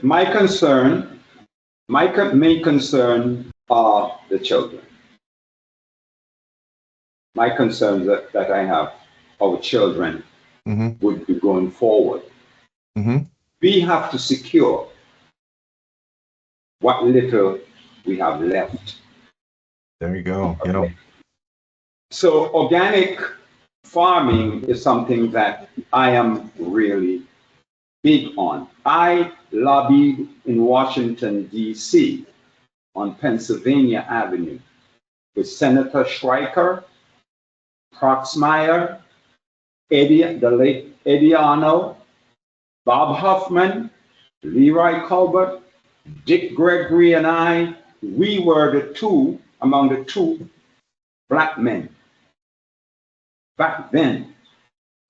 My concern, main concern are the children. My concerns that I have, our children would be going forward. We have to secure what little we have left. There you go. Okay. So organic farming is something that I am really big on. I lobbied in Washington, D.C. on Pennsylvania Avenue with Senator Schweiker, Proxmire, the late Eddie Arno, Bob Huffman, Leroy Colbert, Dick Gregory, and I. We were among the two black men back then.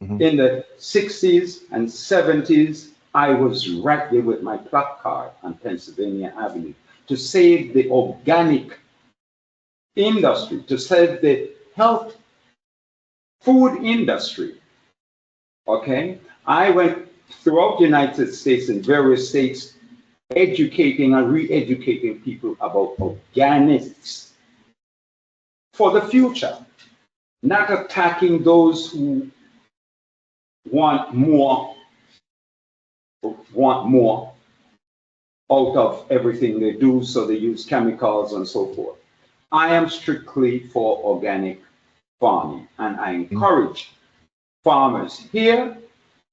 In the 60s and 70s, I was right there with my placard on Pennsylvania Avenue to save the organic industry, to save the health food industry. Okay? I went throughout the United States in various states educating and re-educating people about organics for the future, not attacking those who want more out of everything they do, so they use chemicals and so forth. I am strictly for organic farming, and I encourage farmers here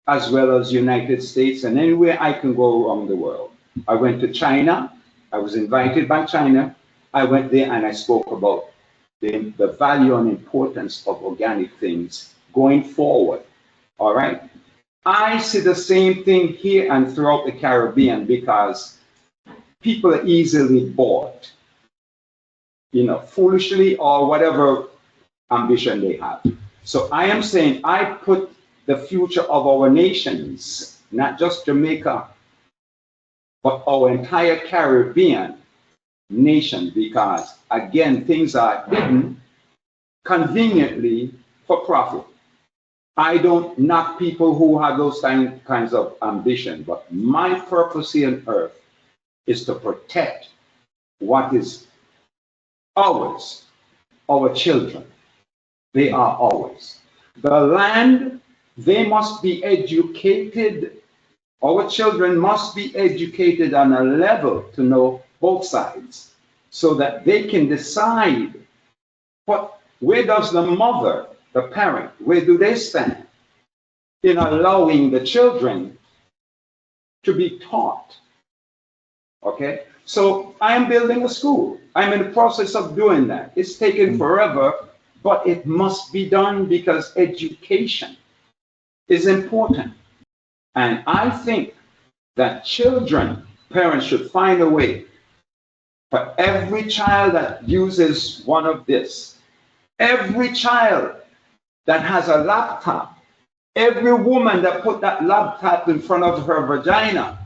as well as United States and anywhere I can go around the world. I went to China. I was invited by China. I went there and I spoke about the value and importance of organic things going forward. All right. I see the same thing here and throughout the Caribbean because people are easily bought, foolishly or whatever ambition they have. So I am saying I put the future of our nations, not just Jamaica, but our entire Caribbean nation, because again, things are hidden conveniently for profit. I don't knock people who have those kinds of ambition, but my purpose here on earth is to protect what is ours, our children. They are ours. The land, they must be educated. Our children must be educated on a level to know both sides so that they can decide where does the mother, the parent, where do they stand in allowing the children to be taught? Okay, so I am building a school. I'm in the process of doing that. It's taken forever, but it must be done because education is important. And I think that parents should find a way for every child that uses one of this, every child that has a laptop, every woman that put that laptop in front of her vagina,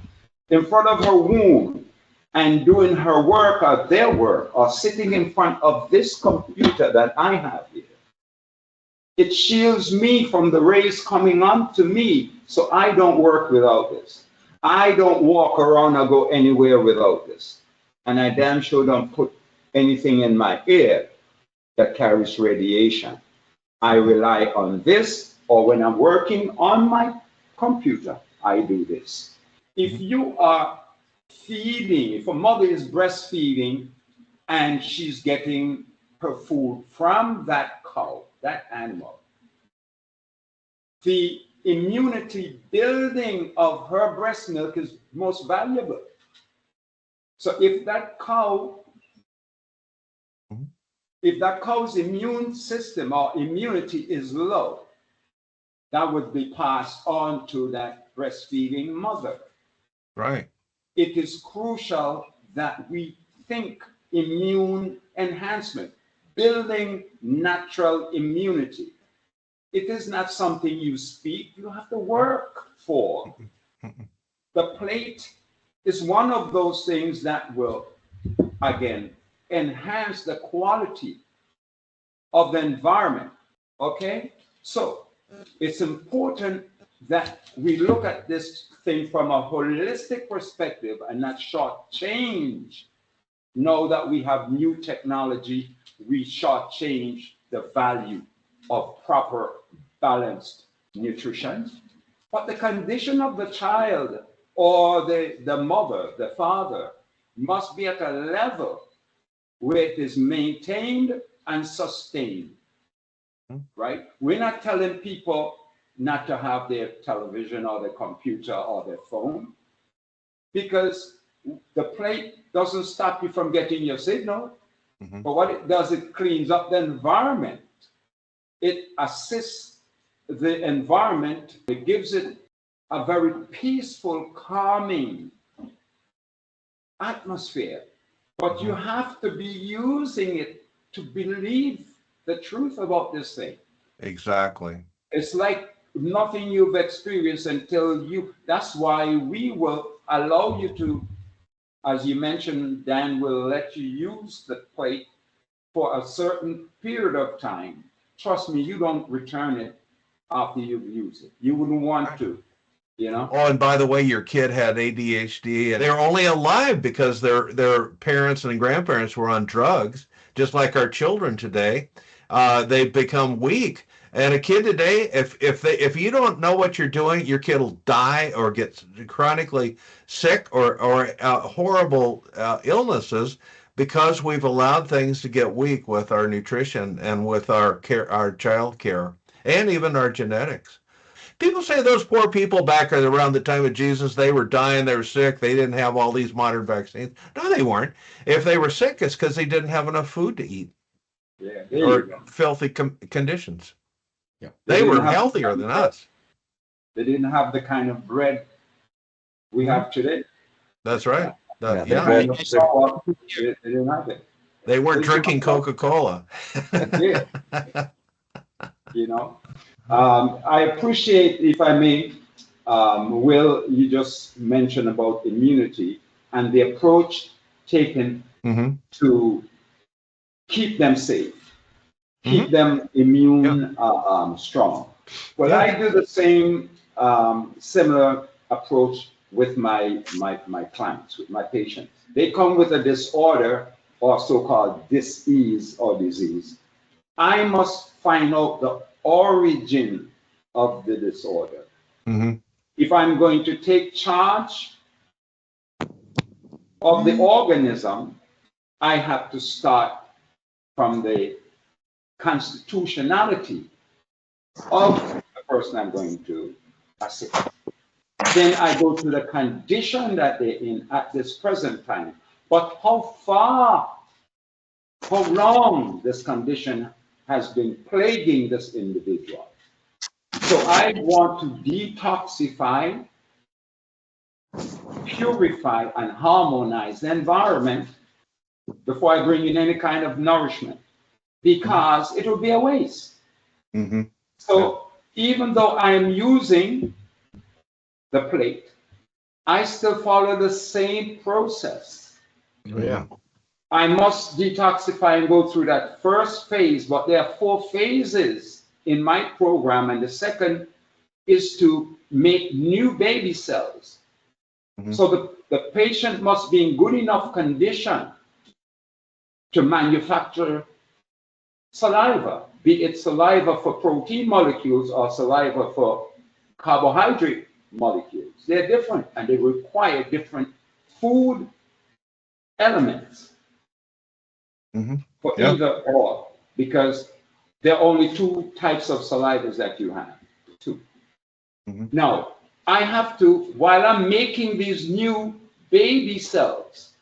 in front of her womb, and doing her work or their work, or sitting in front of this computer that I have here. It shields me from the rays coming on to me, so I don't work without this. I don't walk around or go anywhere without this. And I damn sure don't put anything in my ear that carries radiation. I rely on this, or when I'm working on my computer, I do this. If you are feeding, if a mother is breastfeeding and she's getting her food from that cow, that animal, the immunity building of her breast milk is most valuable. So if that cow's immune system or immunity is low, that would be passed on to that breastfeeding mother. Right. It is crucial that we think immune enhancement, building natural immunity. It is not something you speak, you have to work for. The plate is one of those things that will, again, enhance the quality of the environment. Okay? So it's important that we look at this thing from a holistic perspective and not shortchange. Know that we have new technology, we shortchange the value of proper balanced nutrition. But the condition of the child or the mother, the father, must be at a level where it is maintained and sustained, right? We're not telling people not to have their television or their computer or their phone, because the plate doesn't stop you from getting your signal. But what it does, it cleans up the environment. It assists the environment. It gives it a very peaceful, calming atmosphere. But you have to be using it to believe the truth about this thing. Exactly. It's like nothing you've experienced until you, that's why we will allow you to, as you mentioned, Dan will let you use the plate for a certain period of time. Trust me, you don't return it after you've used it. You wouldn't want to, you know? Oh, and by the way, your kid had ADHD, and they're only alive because their parents and grandparents were on drugs, just like our children today. They've become weak. And a kid today, if you don't know what you're doing, your kid will die or get chronically sick or horrible illnesses, because we've allowed things to get weak with our nutrition and with our care, our child care, and even our genetics. People say those poor people back around the time of Jesus, they were dying, they were sick, they didn't have all these modern vaccines. No, they weren't. If they were sick, it's because they didn't have enough food to eat. Yeah, or filthy conditions. Yeah. They were healthier than us. They didn't have the kind of bread we have today. That's right. Yeah, Yeah. They didn't have it. They weren't drinking Coca-Cola. Yeah. You know, I appreciate, if I may, Will, you just mentioned about immunity and the approach taken to keep them safe, keep them immune, strong. Well, I do the same similar approach with my clients, with my patients. They come with a disorder or so-called dis-ease or disease. I must find out the origin of the disorder. If I'm going to take charge of the organism, I have to start from the constitutionality of the person I'm going to assist. Then I go to the condition that they're in at this present time. But how long this condition has been plaguing this individual. So I want to detoxify, purify, and harmonize the environment before I bring in any kind of nourishment, because it will be a waste. So even though I am using the plate, I still follow the same process. I must detoxify and go through that first phase, but there are 4 phases in my program, and the second is to make new baby cells. So the patient must be in good enough condition to manufacture saliva, be it saliva for protein molecules or saliva for carbohydrate molecules. They're different and they require different food elements for either or, because there are only 2 types of salivas that you have. 2. Now, I have to, while I'm making these new baby cells,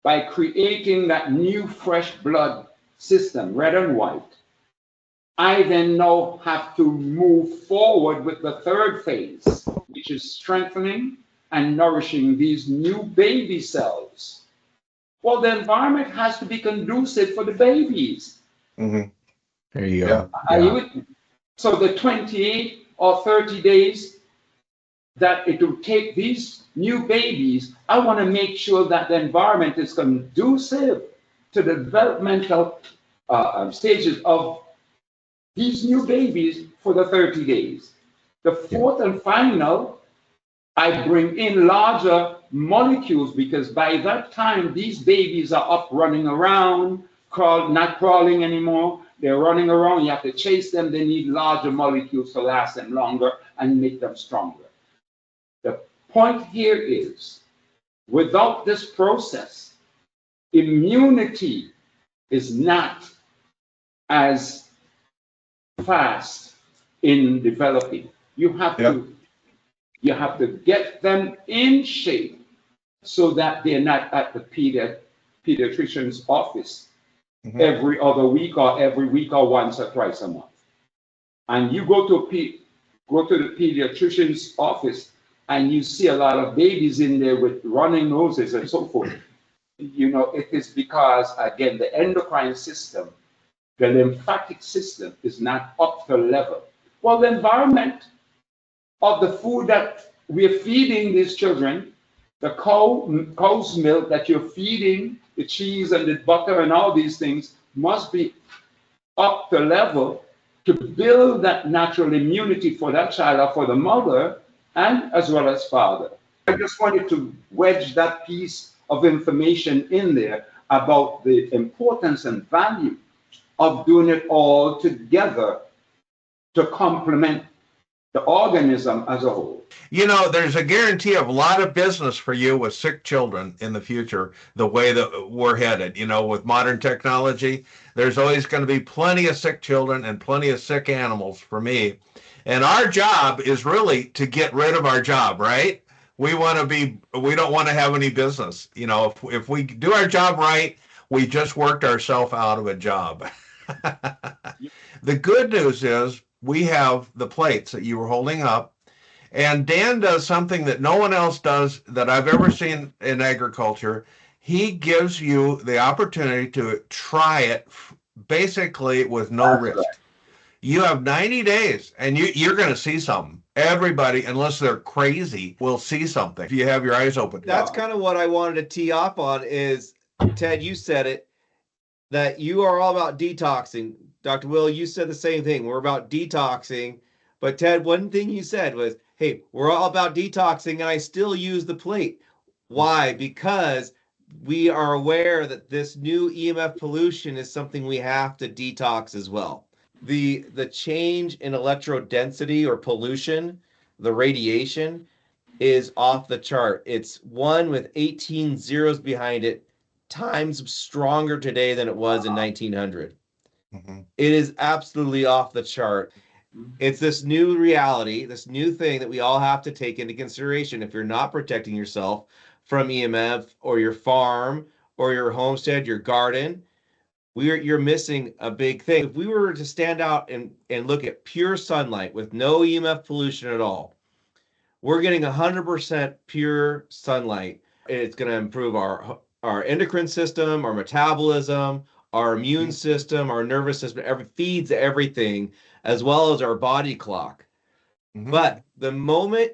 by creating that new fresh blood system, red and white, I then now have to move forward with the 3rd phase, which is strengthening and nourishing these new baby cells. Well, the environment has to be conducive for the babies. There you go. Are you with me? So the 28 or 30 days that it will take these new babies, I want to make sure that the environment is conducive to the developmental stages of these new babies for the 30 days. The fourth and final, I bring in larger molecules because by that time, these babies are up running around, not crawling anymore. They're running around. You have to chase them. They need larger molecules to last them longer and make them stronger. The point here is, without this process, immunity is not as fast in developing. You have to get them in shape so that they're not at the pediatrician's office every other week or every week or once or twice a month. And you go to the pediatrician's office and you see a lot of babies in there with running noses and so forth. It is because, again, the endocrine system, the lymphatic system is not up to level. Well, the environment of the food that we're feeding these children, the cow's milk that you're feeding, the cheese and the butter and all these things must be up to level to build that natural immunity for that child or for the mother and as well as father. I just wanted to wedge that piece of information in there about the importance and value of doing it all together to complement the organism as a whole. There's a guarantee of a lot of business for you with sick children in the future, the way that we're headed. With modern technology, there's always going to be plenty of sick children and plenty of sick animals for me. And our job is really to get rid of our job, right? We don't want to have any business. If we do our job right, we just worked ourselves out of a job. The good news is we have the plates that you were holding up, and Dan does something that no one else does that I've ever seen in agriculture. He gives you the opportunity to try it basically with no risk. Right. You have 90 days and you're going to see something. Everybody, unless they're crazy, will see something if you have your eyes open. That's kind of what I wanted to tee off on is, Ted, you said it, that you are all about detoxing. Dr. Will, you said the same thing. We're about detoxing. But Ted, one thing you said was, hey, we're all about detoxing and I still use the plate. Why? Because we are aware that this new EMF pollution is something we have to detox as well. The change in electrodensity or pollution, the radiation, is off the chart. It's 1 with 18 zeros behind it, times stronger today than it was in 1900. Mm-hmm. It is absolutely off the chart. It's this new reality, this new thing that we all have to take into consideration. If you're not protecting yourself from EMF or your farm or your homestead, your garden, you're missing a big thing. If we were to stand out and look at pure sunlight with no EMF pollution at all, we're getting 100% pure sunlight. It's going to improve our endocrine system, our metabolism, our immune system, our nervous system, feeds everything, as well as our body clock. Mm-hmm. But the moment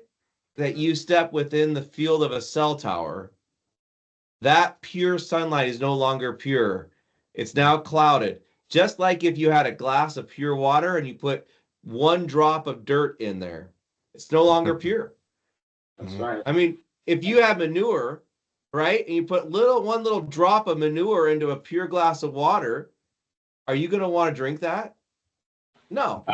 that you step within the field of a cell tower, that pure sunlight is no longer pure. It's now clouded. Just like if you had a glass of pure water and you put 1 drop of dirt in there, it's no longer pure. That's right. I mean, if you have manure, right, and you put 1 little drop of manure into a pure glass of water, are you going to want to drink that? No.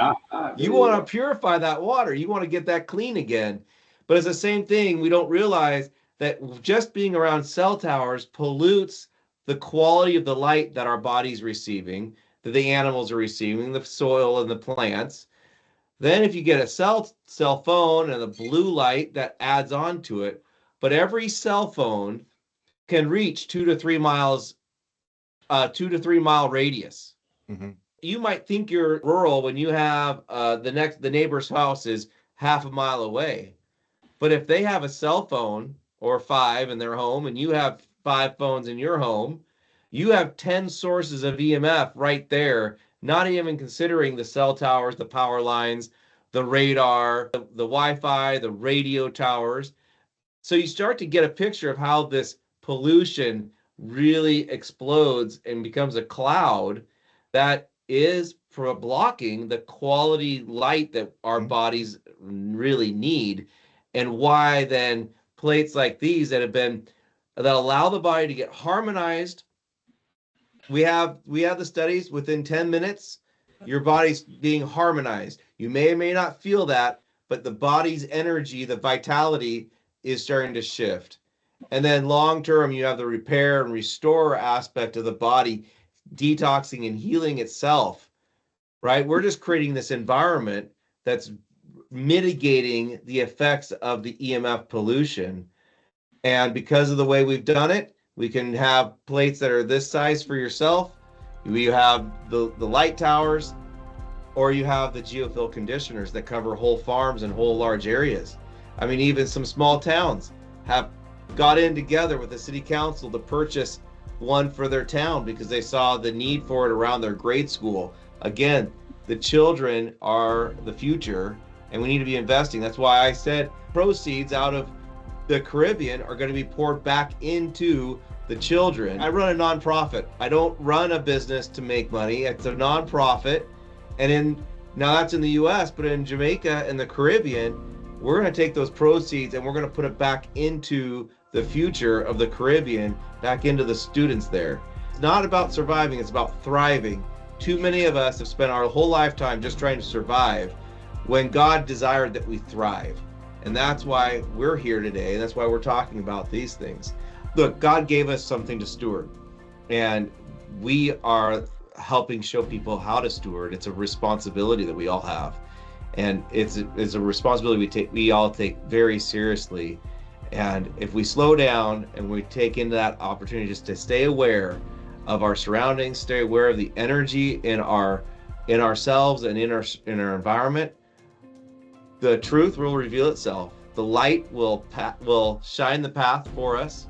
You want to purify that water. You want to get that clean again. But it's the same thing. We don't realize that just being around cell towers pollutes the quality of the light that our body's receiving, that the animals are receiving, the soil and the plants. Then if you get a cell phone and the blue light, that adds on to it. But every cell phone can reach 2 to 3 miles, 2 to 3 mile radius. Mm-hmm. You might think you're rural when you have the neighbor's house is half a mile away. But if they have a cell phone or 5 in their home and you have 5 phones in your home, you have 10 sources of EMF right there, not even considering the cell towers, the power lines, the radar, the Wi-Fi, the radio towers. So you start to get a picture of how this pollution really explodes and becomes a cloud that is blocking the quality light that our bodies really need. And why then plates like these that allow the body to get harmonized. We have the studies within 10 minutes, your body's being harmonized. You may or may not feel that, but the body's energy, the vitality is starting to shift. And then long term, you have the repair and restore aspect of the body detoxing and healing itself, right? We're just creating this environment that's mitigating the effects of the EMF pollution. And because of the way we've done it, we can have plates that are this size for yourself. You have the light towers, or you have the geofill conditioners that cover whole farms and whole large areas. I mean, even some small towns have got in together with the city council to purchase one for their town because they saw the need for it around their grade school. Again, the children are the future, and we need to be investing. That's why I said proceeds out of the Caribbean are going to be poured back into the children. I run a nonprofit. I don't run a business to make money. It's a nonprofit. And now that's in the US, but in Jamaica and the Caribbean, we're going to take those proceeds and we're going to put it back into the future of the Caribbean, back into the students there. It's not about surviving, it's about thriving. Too many of us have spent our whole lifetime just trying to survive when God desired that we thrive. And that's why we're here today. And that's why we're talking about these things. Look, God gave us something to steward, and we are helping show people how to steward. It's a responsibility that we all have. And it's a responsibility we all take very seriously. And if we slow down and we take into that opportunity just to stay aware of our surroundings, stay aware of the energy in ourselves and in our environment, the truth will reveal itself. The light will shine the path for us,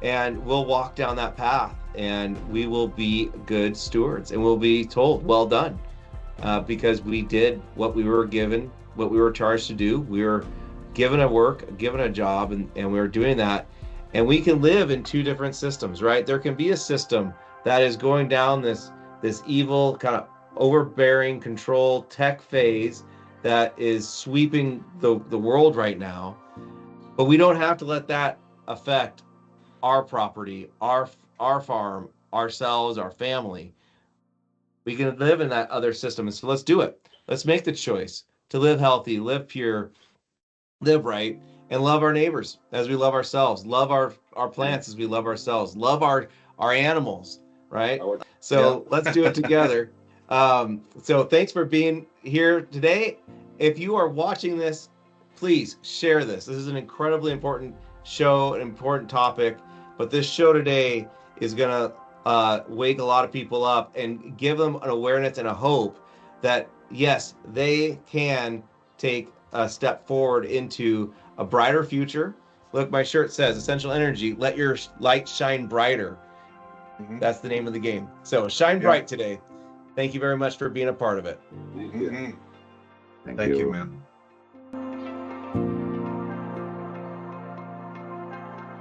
and we'll walk down that path, and we will be good stewards, and we'll be told, well done, because we did what we were given, what we were charged to do. We were given a work, given a job, and we were doing that. And we can live in two different systems, right? There can be a system that is going down this evil kind of overbearing control tech phase that is sweeping the world right now. But we don't have to let that affect our property, our farm, ourselves, our family. We can live in that other system. And so let's do it. Let's make the choice to live healthy, live pure, live right, and love our neighbors as we love ourselves. Love our plants as we love ourselves. Love our animals, right? So let's do it together. So thanks for being here today. If you are watching this, please share this. This is an incredibly important show, an important topic. But this show today is going to wake a lot of people up and give them an awareness and a hope that, yes, they can take a step forward into a brighter future. Look, my shirt says, Essential Energy, let your light shine brighter. Mm-hmm. That's the name of the game. So shine bright today. Thank you very much for being a part of it. Thank you. Thank you, man.